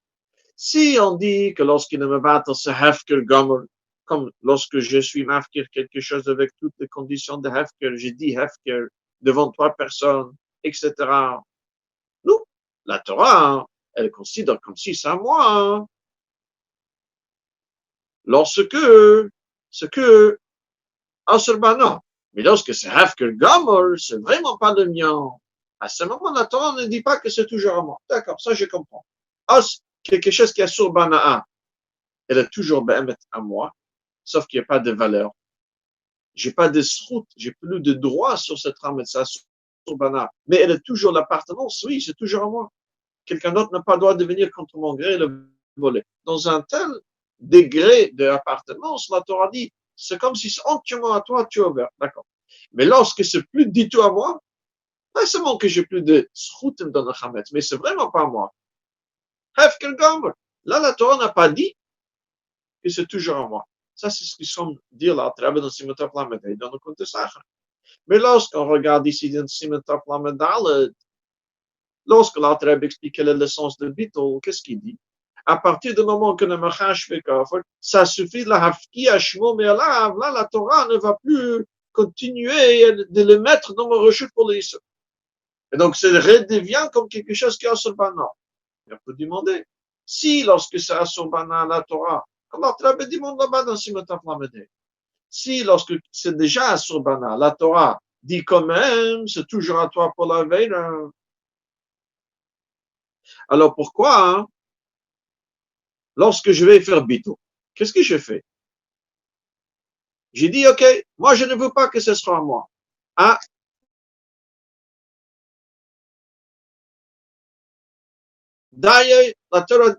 si on dit que lorsqu'il me bat, c'est Hefker Gomer, comme lorsque je suis mafkir quelque chose avec toutes les conditions de Hefker, j'ai dit Hefker devant trois personnes, etc. Non, la Torah, elle considère comme si c'est à moi. Lorsque, ce que, Asrbana, mais lorsque c'est Hefker Gomer, c'est vraiment pas le mien. À ce moment, la Torah ne dit pas que c'est toujours à moi. D'accord, ça je comprends. Quelque chose qui est sur Bana'a, elle est toujours à moi, sauf qu'il n'y a pas de valeur. J'ai pas de srout, j'ai plus de droit sur cette rame sur Bana'a. Mais elle est toujours l'appartenance, oui, c'est toujours à moi. Quelqu'un d'autre n'a pas le droit de venir contre mon gré et le voler. Dans un tel degré d'appartenance, la Torah dit, c'est comme si c'est entièrement à toi, tu es ouvert. D'accord. Mais lorsque c'est plus du tout à moi, pas seulement que j'ai plus de zchutim dans le chametz, mais c'est vraiment pas à moi. Hefker Gomer. Là, la Torah n'a pas dit que c'est toujours à moi. Ça, c'est ce qu'ils sont dire là, à travers dans Simon Tov Lamed et dans le compte de Sachar. Mais lorsqu'on regarde ici dans Simon Tov Lamed, lorsque l'Alter explique quelle est l'essence de Bittul, qu'est-ce qu'il dit? À partir du moment que le Machash fait kafir, ça suffit de la hafki à Shmo Me'alav, là, la Torah ne va plus continuer de le mettre dans le rechute pour les Et donc, ça redevient comme quelque chose qui est sur Bana. Il peut demander. Si, lorsque c'est sur Bana, la Torah, comme l'Alter demande là-bas dans Simon Tov Lamed, si, lorsque c'est déjà sur Bana, la Torah dit quand même, c'est toujours à toi pour la veille. Alors pourquoi, hein, lorsque je vais faire Bito, qu'est-ce que je fais? J'ai dit, OK, moi je ne veux pas que ce soit à moi. Ah, d'ailleurs, la Torah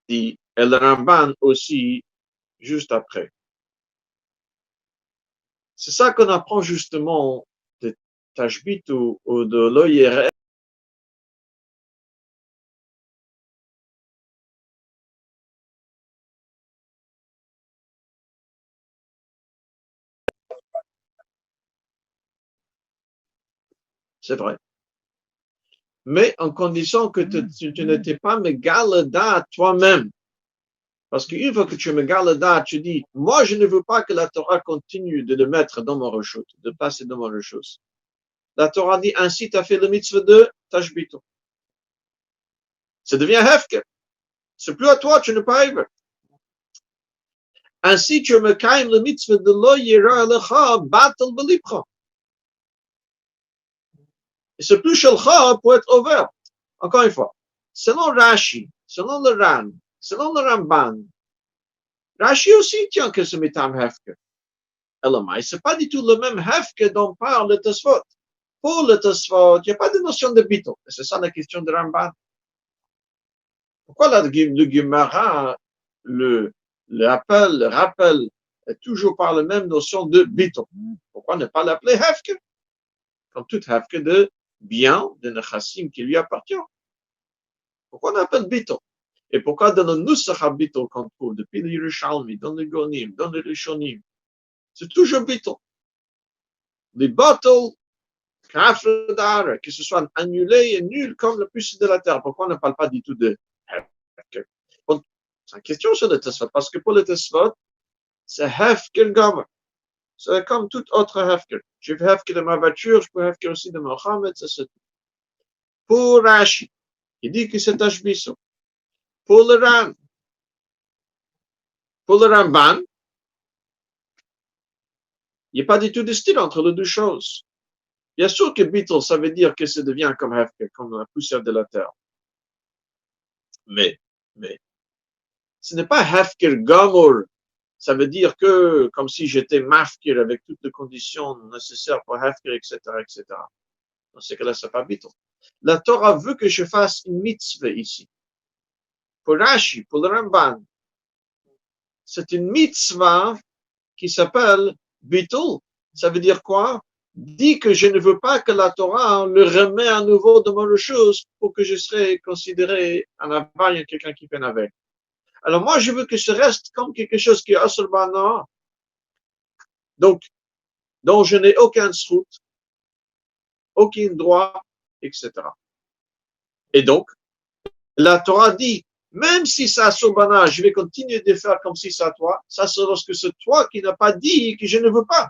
dit, et le Ramban aussi, juste après. C'est ça qu'on apprend justement de Tashbit ou de l'OIRF. C'est vrai. Mais en condition que tu n'étais pas Megalada toi-même. Parce qu'une fois que tu Megalada, tu dis, moi je ne veux pas que la Torah continue de le mettre dans mon rechute, de passer dans mon rechute. La Torah dit, ainsi tu as fait le mitzvah de Tashbito. Ça devient Hefker. C'est plus à toi, tu n'es pas Ever. Ainsi tu me kaim le mitzvah de lo yira alecha batel belipcha. Et c'est plus shelcha pour être ouvert. Encore une fois, selon Rashi, selon le Ran, selon le Ramban, Rashi aussi tient que c'est mitam Hefker. Elamai, c'est pas du tout le même Hefker dont parle le Tosfot. Pour le Tosfot, il n'y a pas de notion de bito. C'est ça la question de Ramban. Pourquoi le Gemara le rappel est toujours par la même notion de bito? Pourquoi ne pas l'appeler Hefker? Comme tout Hefker de bien, de Nechassim qui lui appartient. Pourquoi on appelle bito? Et pourquoi dans le Nusach bito qu'on trouve depuis le Yerushalmi, dans le Gonim, dans le Rishonim, c'est toujours bito. Les battles, que ce soit annulé et nul comme le plus de la terre. Pourquoi on ne parle pas du tout de Hefker? Bon, c'est une question sur le Tosfot, parce que pour le Tosfot, c'est Hefker Gomer. C'est comme tout autre Hefker. Je fais Hefker de ma voiture, je peux Hefker aussi de Mohammed, c'est tout. Pour Rashi, il dit que c'est Tashbiso. Pour le Ran, pour le Ramban, il n'y a pas du tout de style entre les deux choses. Bien sûr que Beetle, ça veut dire que ça devient comme Hefker, comme la poussière de la terre. Mais, ce n'est pas Hefker Gomor. Ça veut dire que, comme si j'étais Mafkir avec toutes les conditions nécessaires pour Hefker, etc., etc. Dans ce cas-là, c'est pas Beetle. La Torah veut que je fasse une mitzvah ici. Pour Rashi, pour le Ramban, c'est une mitzvah qui s'appelle Bitul. Ça veut dire quoi? Dit que je ne veux pas que la Torah le remet à nouveau de mon chose pour que je serai considéré en aval quelqu'un qui peine avec. Alors moi, je veux que ce reste comme quelque chose qui est Asselbana, donc, dont je n'ai aucun srout, aucun droit, etc. Et donc, la Torah dit, même si c'est Asselbana, je vais continuer de faire comme si c'est à toi, ça c'est lorsque c'est toi qui n'as pas dit que je ne veux pas.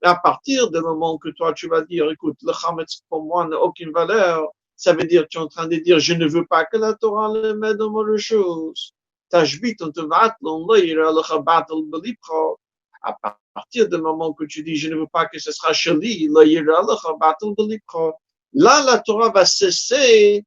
Et à partir du moment que toi, tu vas dire, écoute, le Chametz pour moi n'a aucune valeur, ça veut dire, tu es en train de dire, je ne veux pas que la Torah le mette dans mon chose. Tashbit, on te va, à partir du moment que tu dis, je ne veux pas que ce sera chali, là, la Torah va cesser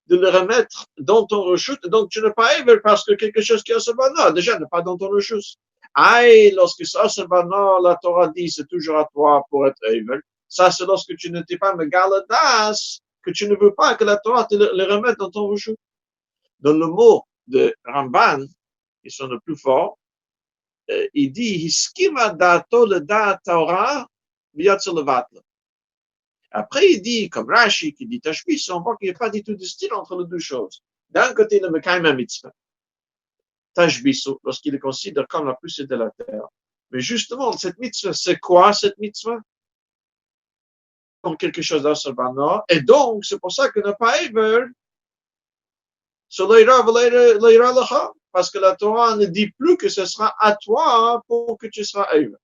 de le remettre dans ton rechute, donc tu n'es pas éver parce que quelque chose qui est non, déjà, n'est pas dans ton rechute. Aïe, lorsque ça se va, non, la Torah dit, c'est toujours à toi pour être éver. Ça, c'est lorsque tu n'étais pas megaladas, que tu ne veux pas que la Torah te le remette dans ton rechut. Dans le mot de Ramban, qui sont le plus forts, il dit, Hiskima dato le da Torah, levatla. Après, il dit, comme Rashi, qui dit Tashbis, on voit qu'il n'y a pas du tout de style entre les deux choses. D'un côté, le Mekayim mitzvah. Tashbis, lorsqu'il le considère comme la poussée de la terre. Mais justement, cette mitzvah, c'est quoi cette mitzvah? Comme quelque chose d'asabana. Et donc, c'est pour ça que ne pas Eber, parce que la Torah ne dit plus que ce sera à toi pour que tu seras Eber.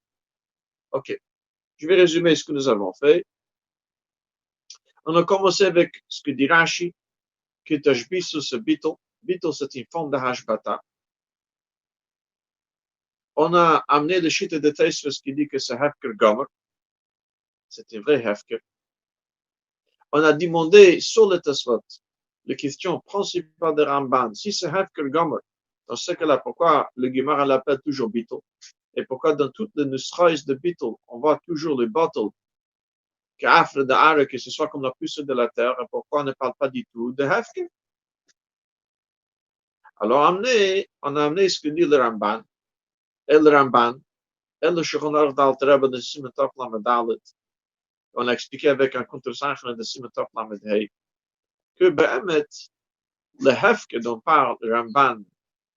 Ok. Je vais résumer ce que nous avons fait. On a commencé avec ce que dit Rashi, que Tashbisu c'est Bittul. Bittul, c'est une forme de Hashbata. On a amené le shita de Taisvus qui dit que c'est Hefker Gomer. C'est un vrai Hefker. On a demandé sur le Tasvot, la question principale de Ramban, si c'est Hefker Gomer, dans ce cas-là, pourquoi le Gemara l'appelle toujours Bittul? Et pourquoi dans toutes les Nusrais de Bittul, on voit toujours le Battle, qu'Afre de Are, que ce soit comme la puce de la terre, et pourquoi on ne parle pas du tout de Hefker? Alors, on a amené ce que dit le Ramban, et le Ramban, et le Shulchan Aruch d'Alter Rebbe de Siman Tov Lamed Dalet. On a expliqué avec un contre-sachant de Siman Tov Lamed Hei, que Be'emet, le Hefker dont parle le Ramban,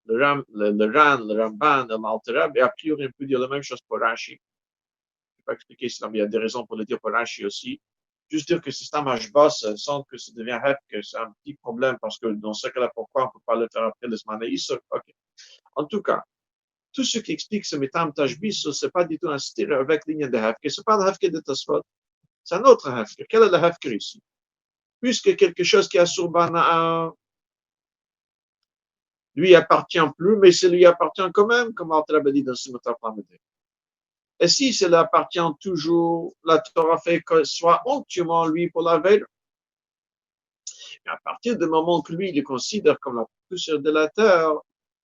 le Ran, le Ramban, l'Alter Rebbe, et a priori, on peut dire la même chose pour Rashi. Je ne vais pas expliquer si il y a des raisons pour le dire pour Rashi aussi. Juste dire que c'est un Hashbas, sans que ça devient Hefker, c'est un petit problème, parce que dans ce cas-là, pourquoi on ne peut pas le faire après le Zman Isser? Ok. En tout cas, tout ce qui explique ce Mitam Tashbis, ce n'est pas du tout un style avec ligne de Hefker. Ce n'est pas le Hefker de Tasfot. C'est un autre Hefker. Quel est le Hefker ici? Puisque quelque chose qui a sur Bana'a, lui appartient plus, mais ça lui appartient quand même, comme Alter dit dans Simotaf Lamed. Et si cela appartient toujours, la Torah fait que soit entièrement lui pour la veille. Et à partir du moment que lui, il le considère comme la poussière de la terre,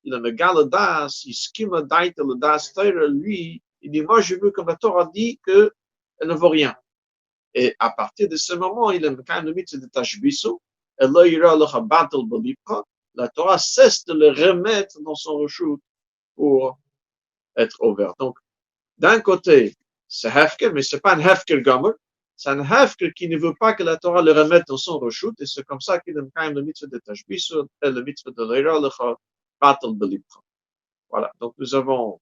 il a le galadas, il skime d'aite le das terre, lui, il dit, moi, je veux que la Torah dit qu'elle ne vaut rien. Et à partir de ce moment, il a quand même le mythe de Tashbisu, et là, il y aura le battle Bolipra, la Torah cesse de le remettre dans son rechute pour être ouvert. Donc, d'un côté, c'est Hefker, mais ce n'est pas un Hefker Gomer, c'est un Hefker qui ne veut pas que la Torah le remette dans son rechute, et c'est comme ça qu'il a quand même le mythe de Tashbisu, et le mythe de l'Ira, le battle Bolipra. Voilà. Donc, nous avons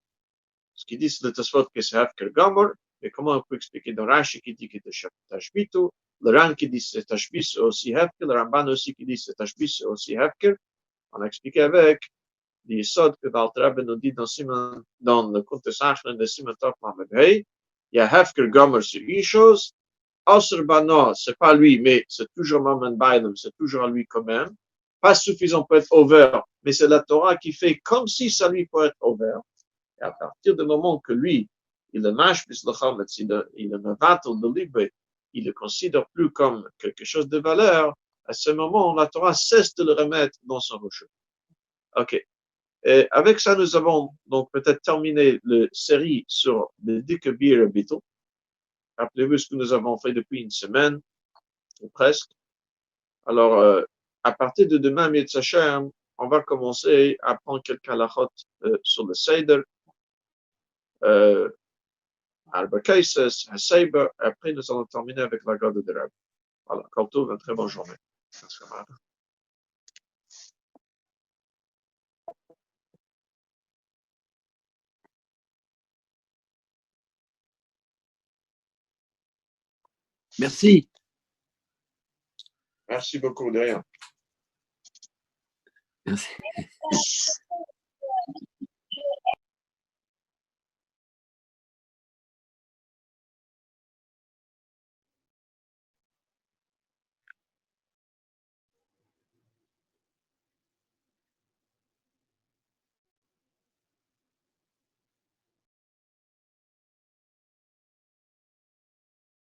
ce qui dit le Tosfot que c'est Hefker Gomer, et comment on peut expliquer dans Rashi qui dit que c'est Tashbitu, le Ran qui dit c'est Tashbis aussi Hefker, le Ramban aussi qui dit c'est Tashbis aussi Hefker. On a expliqué avec les Yesod que l'Alter Rebbe nous dit dans le Kuntres Achlen de Siman Tov Lamed Hei, il y a Hefker Gomer sur une chose, Osir Bana, c'est pas lui, mais c'est toujours Maman Bailam, c'est toujours à lui quand même. Pas suffisant pour être ouvert, mais c'est la Torah qui fait comme si ça lui peut être ouvert. Et à partir du moment que lui, il le mâche plus le chametz, il le mevatel de libre, il le considère plus comme quelque chose de valeur, à ce moment, la Torah cesse de le remettre dans son rocher. Ok. Et avec ça, nous avons donc peut-être terminé la série sur le Dikabir et Bittul. Rappelez-vous ce que nous avons fait depuis une semaine, ou presque. Alors, à partir de demain, Mitzvah, on va commencer à prendre quelques halachot sur le Seder. Arba Cases, Haseiba, après nous allons terminer avec la garde de Rab. Voilà, Kaltov, une très bonne journée. Merci. Merci beaucoup, de rien. Merci.